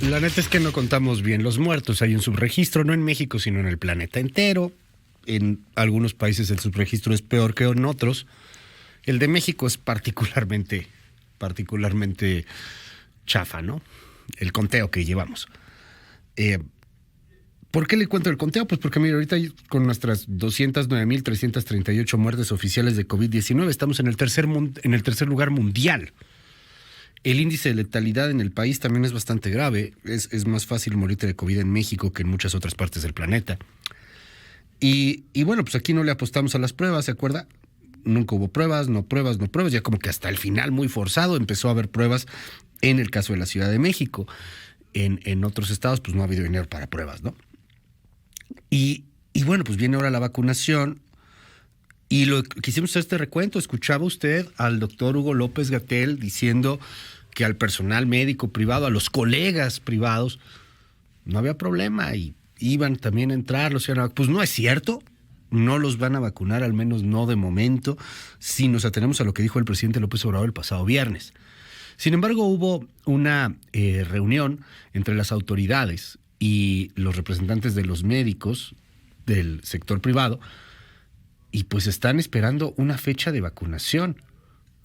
La neta es que no contamos bien los muertos. Hay un subregistro, no en México, sino en el planeta entero. En algunos países el subregistro es peor que en otros. El de México es particularmente chafa, ¿no? El conteo que llevamos. ¿Por qué le cuento el conteo? Pues porque, mira, ahorita con nuestras 209.338 muertes oficiales de COVID-19 estamos en el tercer lugar mundial. El índice de letalidad en el país también es bastante grave. Es más fácil morirte de COVID en México que en muchas otras partes del planeta. Y bueno, pues aquí no le apostamos a las pruebas, ¿se acuerda? Nunca hubo pruebas, no pruebas, no pruebas. Ya como que hasta el final, muy forzado, empezó a haber pruebas en el caso de la Ciudad de México. En otros estados, pues no ha habido dinero para pruebas, ¿no? Y bueno, pues viene ahora la vacunación. Y lo que hicimos este recuento, escuchaba usted al doctor Hugo López-Gatell diciendo que al personal médico privado, a los colegas privados, no había problema y iban también a entrar, pues no es cierto, no los van a vacunar, al menos no de momento, si nos atenemos a lo que dijo el presidente López Obrador el pasado viernes. Sin embargo, hubo una reunión entre las autoridades y los representantes de los médicos del sector privado, y pues están esperando una fecha de vacunación.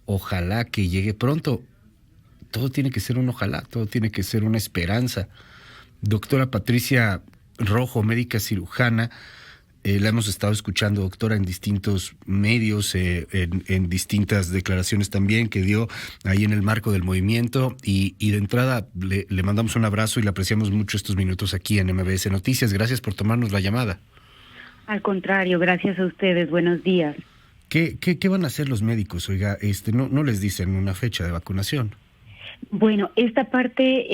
Ojalá que llegue pronto. Todo tiene que ser un ojalá, todo tiene que ser una esperanza. Doctora Patricia Rojo, médica cirujana, la hemos estado escuchando, doctora, en distintos medios, en distintas declaraciones también que dio ahí en el marco del movimiento. Y de entrada le mandamos un abrazo y le apreciamos mucho estos minutos aquí en MBS Noticias. Gracias por tomarnos la llamada. Al contrario, gracias a ustedes. Buenos días. ¿Qué van a hacer los médicos? Oiga, no les dicen una fecha de vacunación. Bueno, esta parte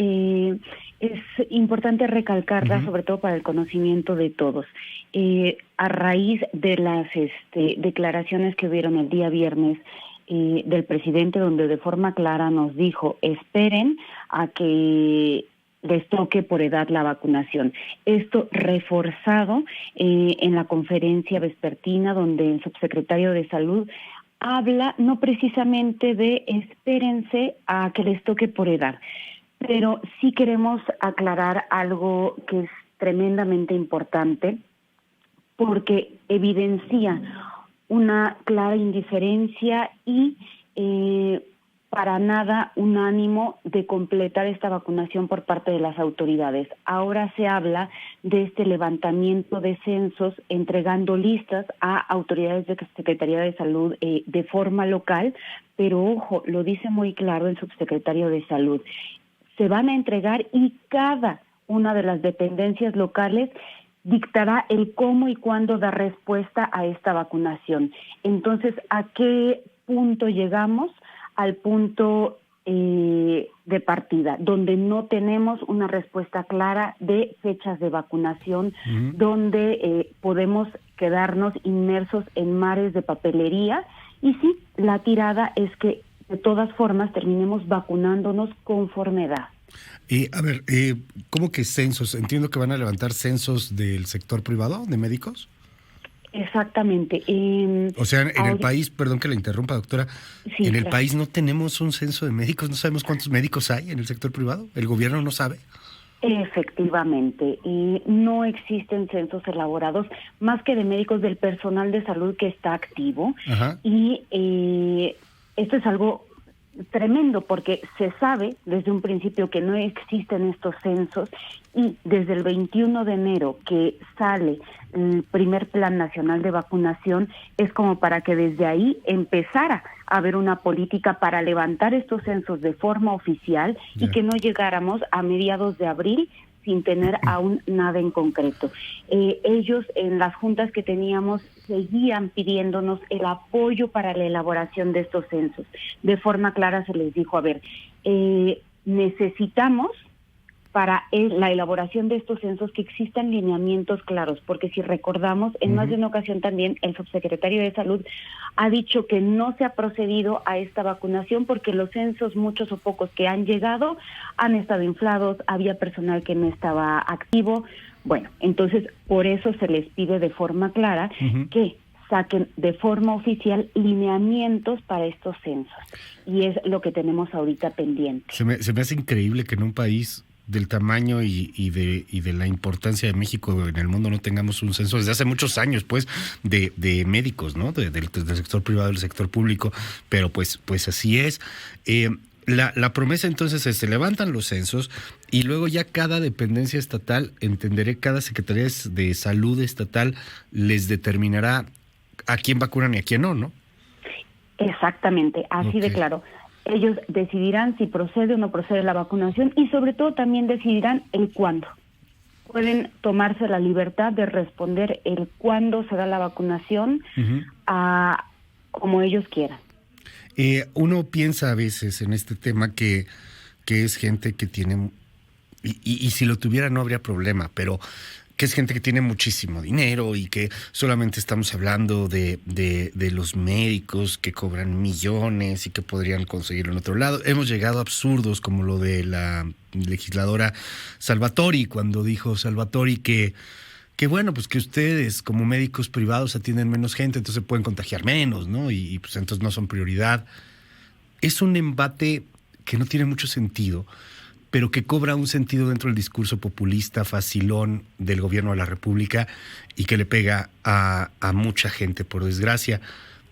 es importante recalcarla, sobre todo para el conocimiento de todos. A raíz de las declaraciones que hubieron el día viernes del presidente, donde de forma clara nos dijo, esperen a que les toque por edad la vacunación. Esto reforzado en la conferencia vespertina, donde el subsecretario de Salud habla no precisamente de espérense a que les toque por edad, pero sí queremos aclarar algo que es tremendamente importante, porque evidencia una clara indiferencia y para nada un ánimo de completar esta vacunación por parte de las autoridades. Ahora se habla de este levantamiento de censos, entregando listas a autoridades de Secretaría de Salud de forma local, pero ojo, lo dice muy claro el subsecretario de Salud. Se van a entregar y cada una de las dependencias locales dictará el cómo y cuándo dar respuesta a esta vacunación. Entonces, ¿a qué punto llegamos? Al punto de partida, donde no tenemos una respuesta clara de fechas de vacunación, donde podemos quedarnos inmersos en mares de papelería. Y sí, la tirada es que de todas formas terminemos vacunándonos conforme edad. A ver, ¿cómo que censos? Entiendo que van a levantar censos del sector privado, de médicos. Exactamente. O sea, en el país, perdón que la interrumpa, doctora, sí, en el país no tenemos un censo de médicos, no sabemos cuántos médicos hay en el sector privado, el gobierno no sabe. Efectivamente, no existen censos elaborados más que de médicos del personal de salud que está activo. Ajá. Y esto es algo tremendo porque se sabe desde un principio que no existen estos censos y desde el 21 de enero que sale el primer Plan Nacional de Vacunación es como para que desde ahí empezara a haber una política para levantar estos censos de forma oficial y que no llegáramos a mediados de abril sin tener aún nada en concreto. Ellos en las juntas que teníamos seguían pidiéndonos el apoyo para la elaboración de estos censos. De forma clara se les dijo, a ver, necesitamos para la elaboración de estos censos que existan lineamientos claros, porque si recordamos, en más de una ocasión también el subsecretario de Salud ha dicho que no se ha procedido a esta vacunación porque los censos, muchos o pocos que han llegado, han estado inflados, había personal que no estaba activo. Bueno, entonces por eso se les pide de forma clara que saquen de forma oficial lineamientos para estos censos. Y es lo que tenemos ahorita pendiente. Se me hace increíble que en un país del tamaño y de la importancia de México en el mundo no tengamos un censo desde hace muchos años, pues, de médicos, ¿no? Del sector privado, del sector público, pero pues así es. La promesa entonces es, se levantan los censos y luego ya cada dependencia estatal, entenderé, cada Secretaría de Salud estatal les determinará a quién vacunan y a quién no, ¿no? Exactamente, así de claro. Ellos decidirán si procede o no procede la vacunación y sobre todo también decidirán el cuándo. Pueden tomarse la libertad de responder el cuándo será la vacunación a como ellos quieran. Uno piensa a veces en este tema que es gente que tiene, y si lo tuviera no habría problema, pero que es gente que tiene muchísimo dinero y que solamente estamos hablando de los médicos que cobran millones y que podrían conseguirlo en otro lado. Hemos llegado a absurdos como lo de la legisladora Salvatori, cuando dijo Salvatori que bueno, pues que ustedes como médicos privados atienden menos gente, entonces pueden contagiar menos, ¿no? Y pues entonces no son prioridad. Es un embate que no tiene mucho sentido, pero que cobra un sentido dentro del discurso populista, facilón del gobierno de la República y que le pega a mucha gente, por desgracia.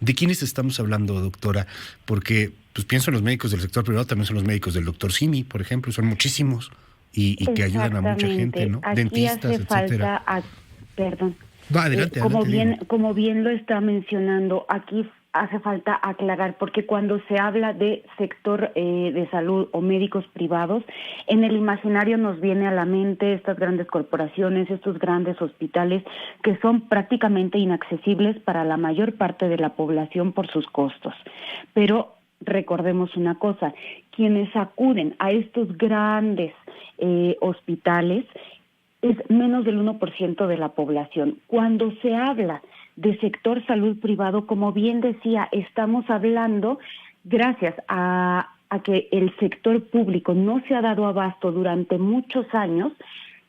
¿De quiénes estamos hablando, doctora? Porque pues pienso en los médicos del sector privado, también son los médicos del doctor Simi, por ejemplo, son muchísimos y que ayudan a mucha gente, ¿no? Aquí dentistas, hace etcétera. Perdón. Va, adelante, como bien lo está mencionando, aquí hace falta aclarar, porque cuando se habla de sector de salud o médicos privados, en el imaginario nos viene a la mente estas grandes corporaciones, estos grandes hospitales que son prácticamente inaccesibles para la mayor parte de la población por sus costos. Pero recordemos una cosa, quienes acuden a estos grandes hospitales es menos del 1% de la población. Cuando se habla de sector salud privado, como bien decía, estamos hablando, gracias a que el sector público no se ha dado abasto durante muchos años,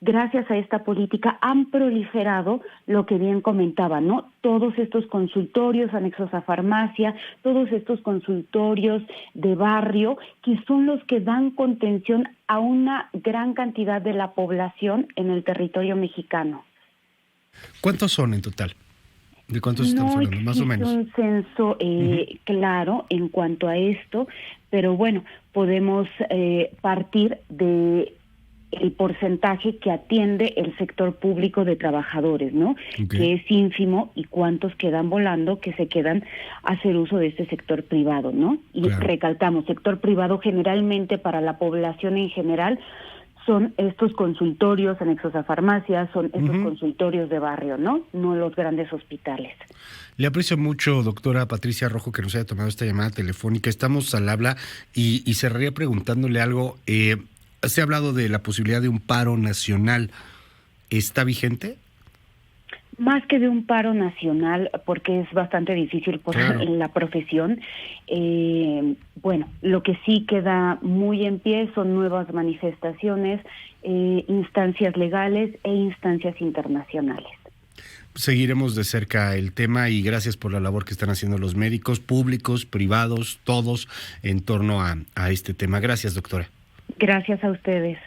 gracias a esta política han proliferado lo que bien comentaba, ¿no? Todos estos consultorios anexos a farmacia, todos estos consultorios de barrio, que son los que dan contención a una gran cantidad de la población en el territorio mexicano. ¿Cuántos son en total? ¿De cuántos estamos hablando? Más o menos. No existe un censo claro en cuanto a esto, pero bueno, podemos partir de el porcentaje que atiende el sector público de trabajadores, ¿no? Que es ínfimo, y cuántos quedan volando, que se quedan a hacer uso de este sector privado, ¿no? Y recalcamos, sector privado generalmente para la población en general son estos consultorios anexos a farmacias, son estos consultorios de barrio, ¿no? No los grandes hospitales. Le aprecio mucho, doctora Patricia Rojo, que nos haya tomado esta llamada telefónica. Estamos al habla y cerraría preguntándole algo. Se ha hablado de la posibilidad de un paro nacional. ¿Está vigente? Más que de un paro nacional, porque es bastante difícil en la profesión, bueno, lo que sí queda muy en pie son nuevas manifestaciones, instancias legales e instancias internacionales. Seguiremos de cerca el tema y gracias por la labor que están haciendo los médicos públicos, privados, todos en torno a este tema. Gracias, doctora. Gracias a ustedes.